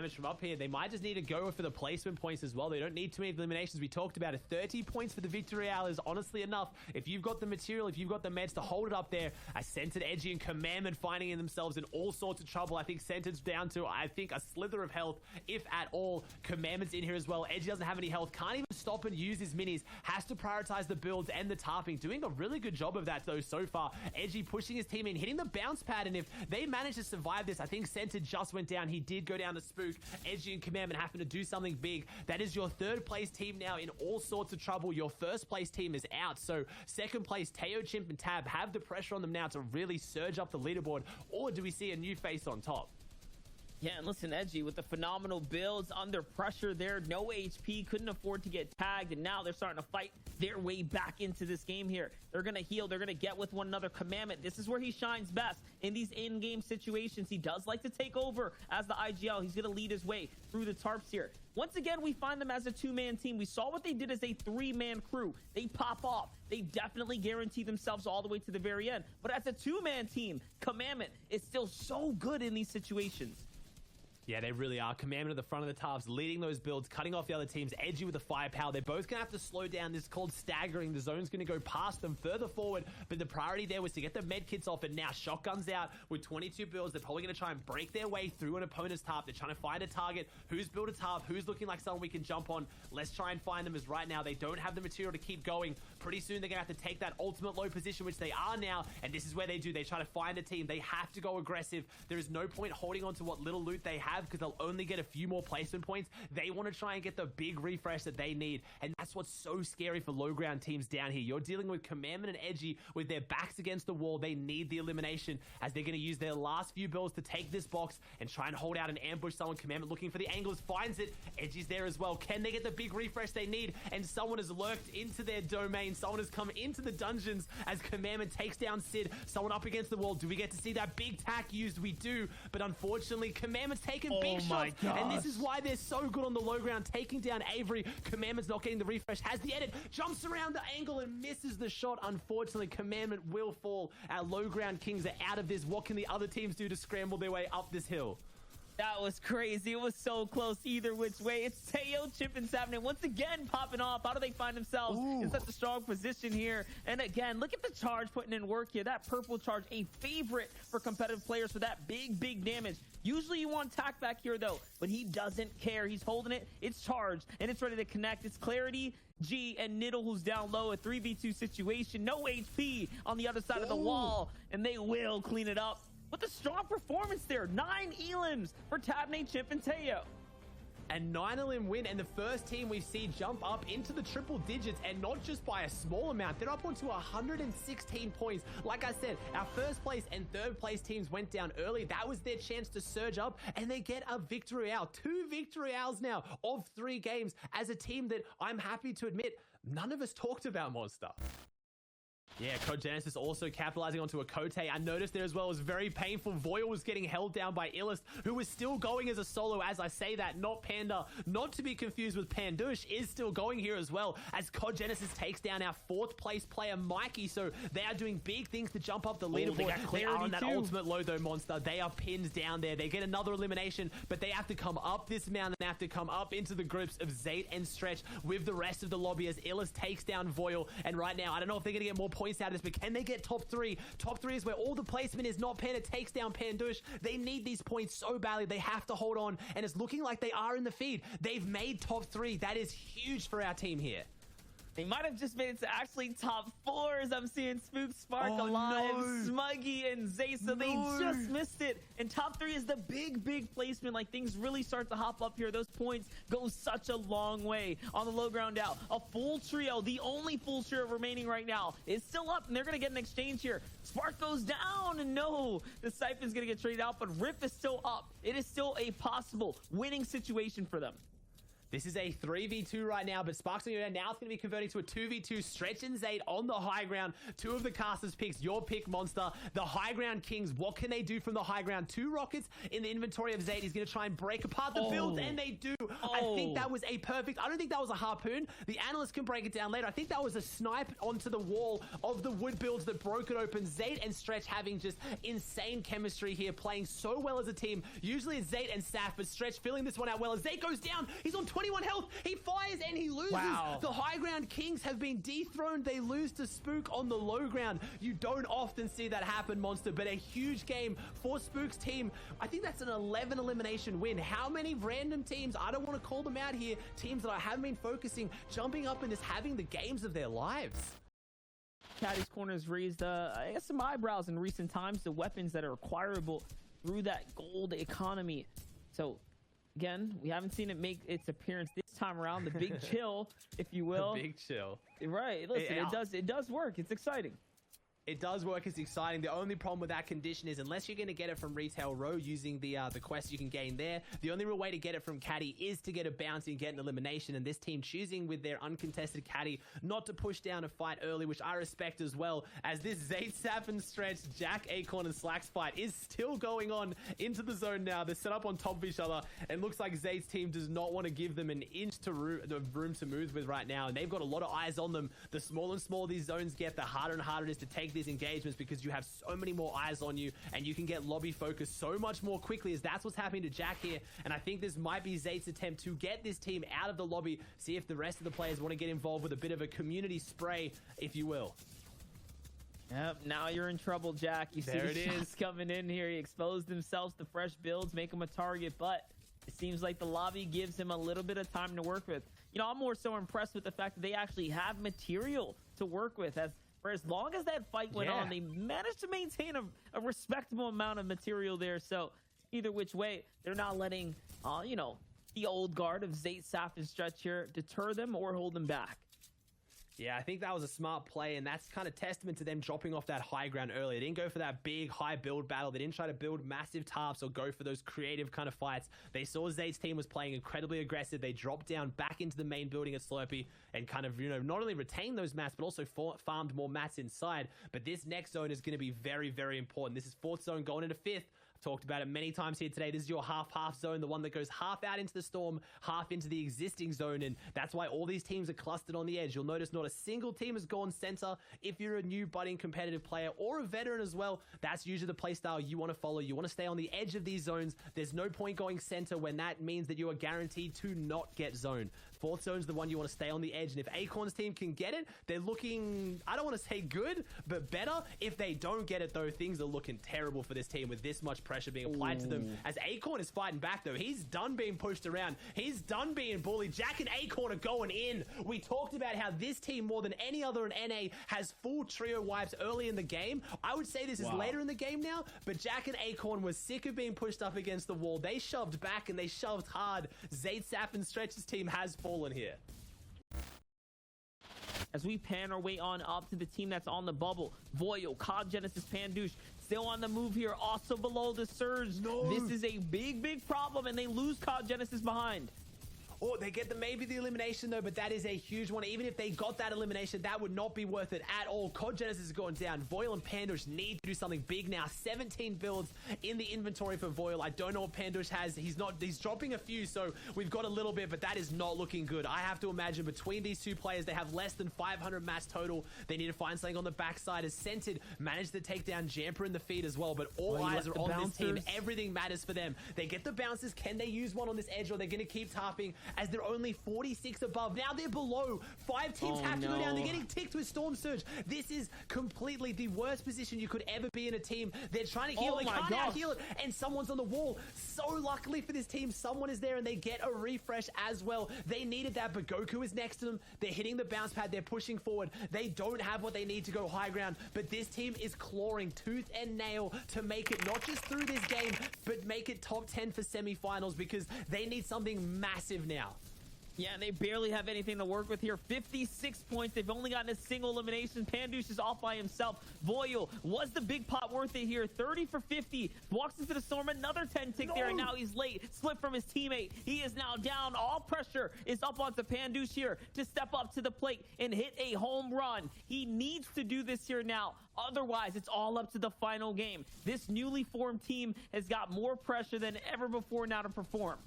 damage from up here. They might just need to go for the placement points as well. They don't need too many eliminations. We talked about it. 30 points for the victory hour is honestly enough. If you've got the material, if you've got the meds to hold it up there, I Centered, Edgy, and Commandment finding in themselves in all sorts of trouble. I think Centered's down to, I think, a slither of health, if at all. Commandment's in here as well. Edgy doesn't have any health. Can't even stop and use his minis. Has to prioritize the builds and the tarping. Doing a really good job of that, though, so far. Edgy pushing his team in, hitting the bounce pad, and if they manage to survive this, I think Centered just went down. He did go down to Spook. Edgy and Commandment having to do something big. That is your third place team now in all sorts of trouble. Your first place team is out. So second place, Teo, Chimp, and Tab have the pressure on them now to really surge up the leaderboard. Or do we see a new face on top? Yeah, and listen, Edgy with the phenomenal builds, under pressure there, no HP, couldn't afford to get tagged, and now they're starting to fight their way back into this game here. They're going to heal, they're going to get with one another. Commandment, this is where he shines best, in these in-game situations. He does like to take over as the IGL. He's going to lead his way through the tarps here. Once again, we find them as a two-man team. We saw what they did as a three-man crew. They pop off. They definitely guarantee themselves all the way to the very end. But as a two-man team, Commandment is still so good in these situations. Yeah, they really are. Commandment at the front of the tarps, leading those builds, cutting off the other teams. Edgy with the firepower. They're both going to have to slow down. This is called staggering. The zone's going to go past them further forward, but the priority there was to get the med kits off, and now Shotgun's out with 22 builds. They're probably going to try and break their way through an opponent's tarp. They're trying to find a target. Who's built a tarp? Who's looking like someone we can jump on? Let's try and find them, as right now they don't have the material to keep going. Pretty soon they're going to have to take that ultimate low position, which they are now, and this is where they do. They try to find a team. They have to go aggressive. There is no point holding on to what little loot they have, because they'll only get a few more placement points. They want to try and get the big refresh that they need, and that's what's so scary for low ground teams down here. You're dealing with Commandment and Edgy with their backs against the wall. They need the elimination, as they're going to use their last few builds to take this box and try and hold out and ambush someone. Commandment looking for the angles, finds it. Edgy's there as well. Can they get the big refresh they need? And someone has lurked into their domain. Someone has come into the dungeons as Commandment takes down Sid. Someone up against the wall. Do we get to see that big tack used? We do, but unfortunately Commandment's taken big shots. And this is why they're so good on the low ground, taking down Avery. Commandment's not getting the refresh, has the edit, jumps around the angle and misses the shot. Unfortunately, Commandment will fall. Our low ground kings are out of this. What can the other teams do to scramble their way up this hill? That was crazy. It was so close either which way. It's Teo, Chip, and Savnet once again popping off. How do they find themselves in such a strong position here? And again, look at the charge putting in work here. That purple charge, a favorite for competitive players for that big damage. Usually you want tack back here though, but he doesn't care. He's holding it. It's charged and it's ready to connect. It's Clarity, G, and Niddle who's down low. A 3v2 situation. No HP on the other side of the wall, and they will clean it up. With a strong performance there. 9 elims for Tabney, Chip, and Teo. And 9 elim win, and the first team we see jump up into the triple digits, and not just by a small amount. They're up onto 116 points. Like I said, our first place and third place teams went down early. That was their chance to surge up, and they get a victory hour. 2 victory hours now of 3 games as a team that I'm happy to admit none of us talked about, Monster. Yeah, Code Genesis also capitalizing onto a Kote. I noticed there as well. It was very painful. Voil was getting held down by Illust, who was still going as a solo. As I say that, not Panda, not to be confused with Pandush, is still going here as well, as Code Genesis takes down our 4th place player, Mikey. So they are doing big things to jump up the leaderboard. They are on that ultimate low though, Monster. They are pinned down there. They get another elimination, but they have to come up this mountain. They have to come up into the groups of Zayt and Stretch with the rest of the lobby as Illust takes down Voil. And right now, I don't know if they're going to get more points out of this, but can they get top 3? Top 3 is where all the placement is. Not Panda takes down Pandush. They need these points so badly. They have to hold on, and it's looking like they are in the feed. They've made top 3. That is huge for our team here. They might have just made it to actually top 4, as I'm seeing Spook, Spark, Alive, Smuggy, and Zay. So they just missed it. And top 3 is the big placement. Like, things really start to hop up here. Those points go such a long way. On the low ground out, a full trio, the only full trio remaining right now, is still up, and they're going to get an exchange here. Spark goes down, and no, the Siphon's going to get traded out, but Riff is still up. It is still a possible winning situation for them. This is a 3v2 right now, but Sparks on your end. Now it's going to be converting to a 2v2. Stretch and Zayt on the high ground. Two of the casters picks. Your pick, Monster. The high ground kings. What can they do from the high ground? 2 rockets in the inventory of Zayt. He's going to try and break apart the builds, and they do. I think that was a perfect... I don't think that was a harpoon. The analyst can break it down later. I think that was a snipe onto the wall of the wood builds that broke it open. Zayt and Stretch having just insane chemistry here, playing so well as a team. Usually it's Zayt and Saf, but Stretch filling this one out well. As Zayt goes down, he's on 21 health. He fires and he loses. Wow. The high ground kings have been dethroned. They lose to Spook on the low ground. You don't often see that happen, Monster, but a huge game for Spook's team. I think that's an 11 elimination win. How many random teams, I don't want to call them out here, teams that I haven't been focusing, jumping up and just having the games of their lives? Caddy's Corner's raised, I guess, some eyebrows in recent times. The weapons that are acquirable through that gold economy. So, again, we haven't seen it make its appearance this time around. The big chill, if you will. The big chill. Right. Listen, it does work. It's exciting. It does work. It's exciting. The only problem with that condition is unless you're going to get it from Retail Row using the quest you can gain there, the only real way to get it from Caddy is to get a bounty and get an elimination. And this team choosing with their uncontested Caddy not to push down a fight early, which I respect as well, as this Zayt, Saf and Stretch, Jahq, Acorn and Slacks fight is still going on into the zone now. They're set up on top of each other, and looks like Zayt's team does not want to give them an inch to room to move with right now. And they've got a lot of eyes on them. The smaller and smaller these zones get, the harder and harder it is to take these engagements, because you have so many more eyes on you and you can get lobby focus so much more quickly, as that's what's happening to Jahq here. And I think this might be Zayt's attempt to get this team out of the lobby, see if the rest of the players want to get involved with a bit of a community spray, if you will. Yep, now you're in trouble, Jahq. You see the shots coming in here. He exposed himself to fresh builds, make him a target, but it seems like the lobby gives him a little bit of time to work with. You know, I'm more so impressed with the fact that they actually have material to work with, as for as long as that fight went on, they managed to maintain a respectable amount of material there. So either which way, they're not letting, you know, the old guard of Zayt, Saf, and Stretch here deter them or hold them back. Yeah, I think that was a smart play, and that's kind of testament to them dropping off that high ground early. They didn't go for that big high build battle. They didn't try to build massive tarps or go for those creative kind of fights. They saw Zayt's team was playing incredibly aggressive. They dropped down back into the main building at Slurpee and kind of, you know, not only retained those mats, but also farmed more mats inside. But this next zone is going to be very, very important. This is 4th zone going into 5th. Talked about it many times here today. This is your half-half zone, the one that goes half out into the storm, half into the existing zone, and that's why all these teams are clustered on the edge. You'll notice not a single team has gone center. If you're a new budding competitive player or a veteran as well, that's usually the play style you want to follow. You want to stay on the edge of these zones. There's no point going center when that means that you are guaranteed to not get zoned. 4th zone is the one you want to stay on the edge, and if Acorn's team can get it, they're looking, I don't want to say good, but better. If they don't get it, though, things are looking terrible for this team with this much pressure being applied to them. As Acorn is fighting back, though, he's done being pushed around. He's done being bullied. Jahq and Acorn are going in. We talked about how this team, more than any other in NA, has full trio wipes early in the game. I would say this is later in the game now, but Jahq and Acorn was sick of being pushed up against the wall. They shoved back, and they shoved hard. Zayt, Saf, and Stretch's team has fallen here. As we pan our way on up to the team that's on the bubble, Voil, COD Genesis, Pandush, still on the move here, also below the surge. This is a big problem, and they lose COD Genesis behind. Oh, they get maybe the elimination, though, but that is a huge one. Even if they got that elimination, that would not be worth it at all. COD Genesis is going down. Voil and Pandush need to do something big now. 17 builds in the inventory for Voil. I don't know what Pandush has. He's dropping a few, so we've got a little bit, but that is not looking good. I have to imagine between these two players, they have less than 500 mats total. They need to find something on the backside. As Scented managed to take down Jamper in the feed as well, but all eyes are on this team. Everything matters for them. They get the bounces. Can they use one on this edge, or they're going to keep tarping? As they're only 46 above. Now they're below. 5 teams have to go down. They're getting ticked with Storm Surge. This is completely the worst position you could ever be in a team. They're trying to heal. They can't out-heal it, and someone's on the wall. So luckily for this team, someone is there, and they get a refresh as well. They needed that, but Goku is next to them. They're hitting the bounce pad. They're pushing forward. They don't have what they need to go high ground, but this team is clawing tooth and nail to make it not just through this game, but make it top 10 for semifinals, because they need something massive now. Yeah, and they barely have anything to work with here. 56 points. They've only gotten a single elimination. Pandush is off by himself. Voil, was the big pot worth it here? 30 for 50. Walks into the storm. Another 10 tick there, and now he's late. Slip from his teammate. He is now down. All pressure is up onto Pandush here to step up to the plate and hit a home run. He needs to do this here now. Otherwise, it's all up to the final game. This newly formed team has got more pressure than ever before now to perform.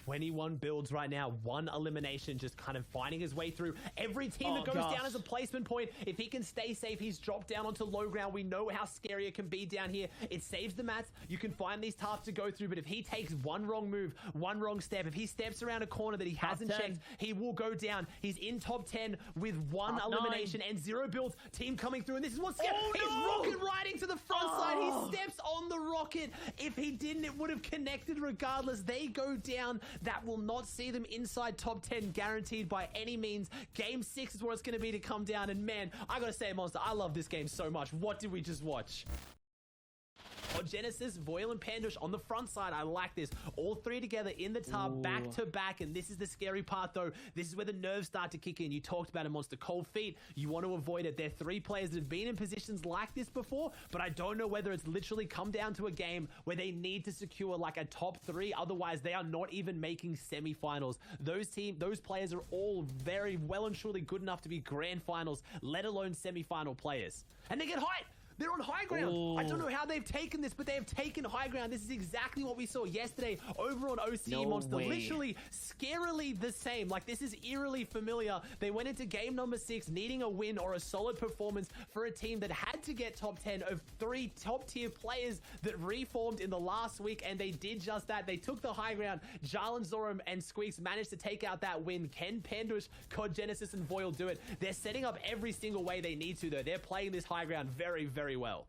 21 builds right now, 1 elimination, just kind of finding his way through. Every team that goes down as a placement point, if he can stay safe, he's dropped down onto low ground. We know how scary it can be down here. It saves the mats. You can find these tasks to go through, but if he takes one wrong move, one wrong step, if he steps around a corner that he hasn't checked, he will go down. He's in top 10 with 1 elimination and 0 builds. Team coming through, and this is what's scary. He's rocket riding to the front side. He steps on the rocket. If he didn't, it would have connected regardless. They go down. That will not see them inside top 10 guaranteed by any means. Game 6 is what it's going to be to come down. And man, I gotta say, Monster, I love this game so much. What did we just watch? On Genesis, Voil and Pandush on the front side. I like this. All 3 together in the tub, back to back. And this is the scary part, though. This is where the nerves start to kick in. You talked about a Monster. Cold feet. You want to avoid it. They're 3 players that have been in positions like this before, but I don't know whether it's literally come down to a game where they need to secure like a top 3. Otherwise, they are not even making semifinals. Those players are all very well and truly good enough to be grand finals, let alone semifinal players. And they get hyped. They're on high ground. Ooh. I don't know how they've taken this, but they have taken high ground. This is exactly what we saw yesterday over on OCE Monster. Way. Literally, scarily the same. Like, this is eerily familiar. They went into game number 6 needing a win or a solid performance for a team that had to get top 10 of 3 top-tier players that reformed in the last week, and they did just that. They took the high ground. Jarlan, Zoram, and Squeaks managed to take out that win. Can Pandush, COD, Genesis, and Voil do it? They're setting up every single way they need to, though. They're playing this high ground very, very well.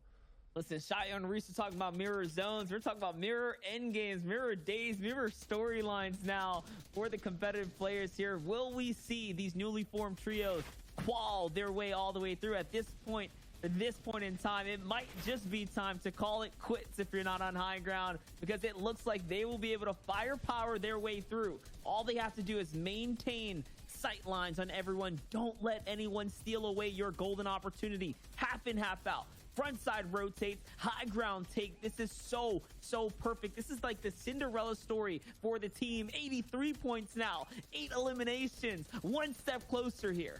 Listen, Shy and Reese are talking about mirror zones. We're talking about mirror end games, mirror days, mirror storylines now for the competitive players here. Will we see these newly formed trios qual their way all the way through at this point? At this point in time, it might just be time to call it quits if you're not on high ground, because it looks like they will be able to firepower their way through. All they have to do is maintain sight lines on everyone. Don't let anyone steal away your golden opportunity. Half in, half out. Front side rotates, high ground take. This is so perfect. This is like the Cinderella story for the team. 83 points now, 8 eliminations, 1 step closer here.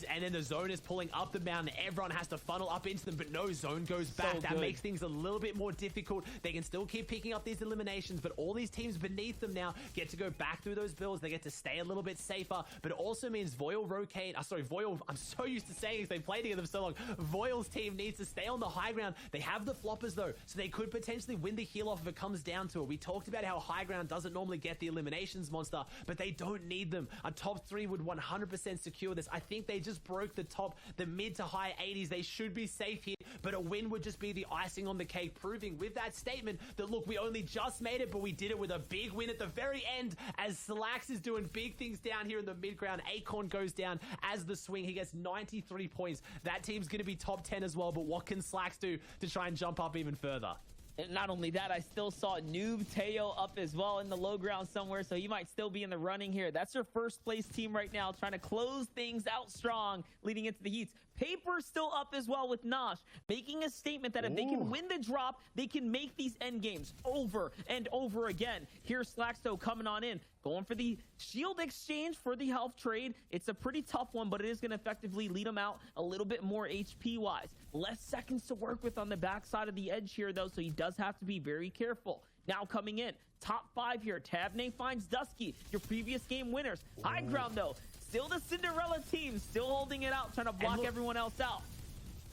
And then the zone is pulling up the mountain. Everyone has to funnel up into them, but no, zone goes back. That makes things a little bit more difficult. They can still keep picking up these eliminations, but all these teams beneath them now get to go back through those builds. They get to stay a little bit safer, but it also means Voil, Voil, I'm so used to saying this, they played together for so long. Voil's team needs to stay on the high ground. They have the floppers though, so they could potentially win the heal off if it comes down to it. We talked about how high ground doesn't normally get the eliminations, Monster, but they don't need them. A top 3 would 100% secure this. I think they just broke the mid to high 80s. They should be safe here, but a win would just be the icing on the cake, proving with that statement that, look, we only just made it, but we did it with a big win at the very end, as Slax is doing big things down here in the mid ground. Acorn goes down as the swing. He gets 93 points. That team's going to be top 10 as well, but what can Slax do to try and jump up even further? And not only that, I still saw Noob Teo up as well in the low ground somewhere, so he might still be in the running here. That's your first place team right now, trying to close things out strong leading into the heats. Paper's still up as well with Nosh, making a statement that if they can win the drop, they can make these end games over and over again. Here's Slaxto coming on in, going for the shield exchange for the health trade. It's a pretty tough one, but it is going to effectively lead him out a little bit more HP-wise. Less seconds to work with on the backside of the edge here, though, so he does have to be very careful. Now coming in, top 5 here. Tabney finds Dusky, your previous game winners. High ground, though. Still the Cinderella team, still holding it out, trying to block everyone else out.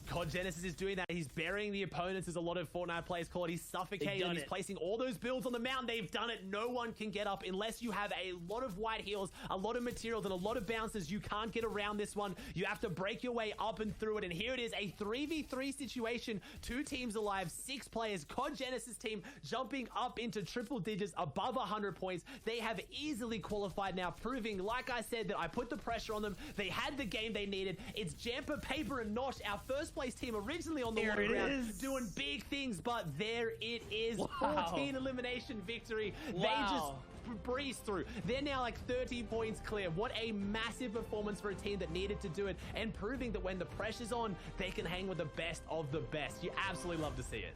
COD Genesis is doing that. He's burying the opponents, as a lot of Fortnite players call it. He's suffocating them. He's placing all those builds on the mountain. They've done it. No one can get up unless you have a lot of white heals, a lot of materials, and a lot of bounces. You can't get around this one. You have to break your way up and through it. And here it is, a 3v3 situation. 2 teams alive, 6 players. COD Genesis team jumping up into triple digits above 100 points. They have easily qualified now, proving, like I said, that I put the pressure on them. They had the game they needed. It's Jamper, Paper, and Nosh, our first place team originally on the water ground, doing big things, but there it is. 14 elimination victory. They just breeze through. They're now like 30 points clear. What a massive performance for a team that needed to do it, and proving that when the pressure's on, they can hang with the best of the best. You absolutely love to see it.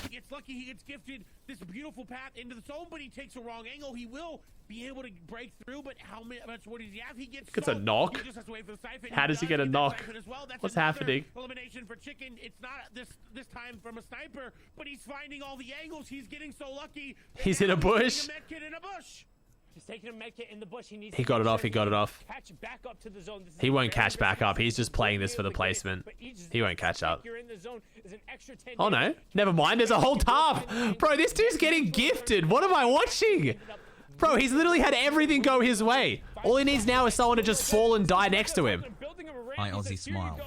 He gets lucky, he gets gifted this beautiful path into the zone, but he takes a wrong angle. He will be able to break through, but how much wood does he have? He gets a knock. He just has to wait for the siphon. How does he get a knock? Well. What's happening? Elimination for Chicken. It's not this time from a sniper, but he's finding all the angles. He's getting so lucky. He's in a bush. He's taking a medkit in the bush. He got it off. He got it off. Catch back up to the zone. He won't catch back up. He's just playing this for the placement. He won't catch up. Oh no, never mind. There's a whole tarp. Bro, this dude's getting gifted. What am I watching? Bro, he's literally had everything go his way. All he needs now is someone to just fall and die next to him. My Aussie smile.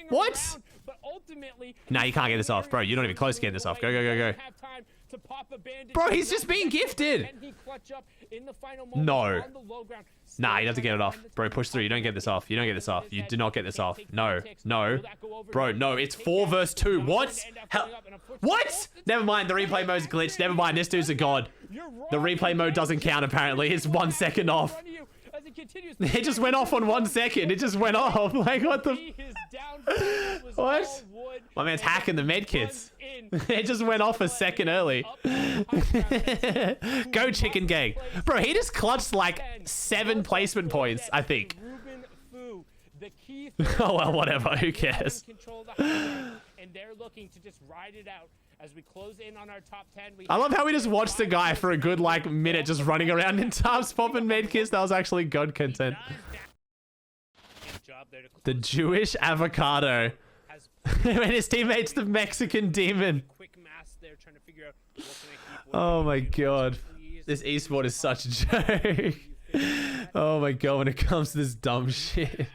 What? Nah, you can't get this off, bro. You're not even close to getting this off. Go, go, go, go. Bro, he's just being gifted. No. Nah, you have to get it off. Bro, push through. You don't get this off. You don't get this off. You do not get this off. No. No. Bro, no. It's 4 versus 2. What? Hell. What? Never mind. The replay mode's glitched. Never mind. This dude's a god. The replay mode doesn't count, apparently. It's 1 second off. It just went off on 1 second. It just went off. Like, what the... What? My man's hacking the medkits. It just went off a second early. Go Chicken Gang. Bro, he just clutched like 7 placement points, I think. Oh, well, whatever. Who cares? I love how we just watched the guy for a good like minute just running around in tops popping medkits. That was actually god content. The Jewish avocado. And his teammate's the Mexican demon. Oh my god. This esport is such a joke. Oh my god, when it comes to this dumb shit.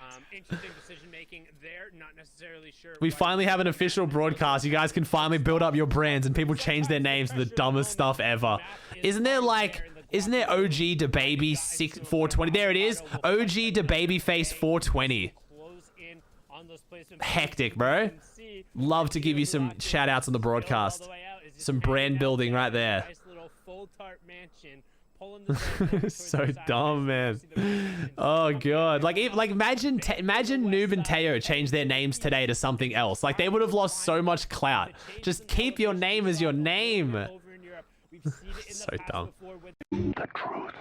We finally have an official broadcast. You guys can finally build up your brands and people change their names to the dumbest stuff ever. Isn't there OG to baby 420? There it is. OG to babyface 420. Hectic, bro. Love to give you some shout outs on the broadcast. Some brand building right there. So dumb, man. Oh god. Like imagine Noob and Teo changed their names today to something else. Like they would have lost so much clout. Just keep your name as your name. So dumb. The truth.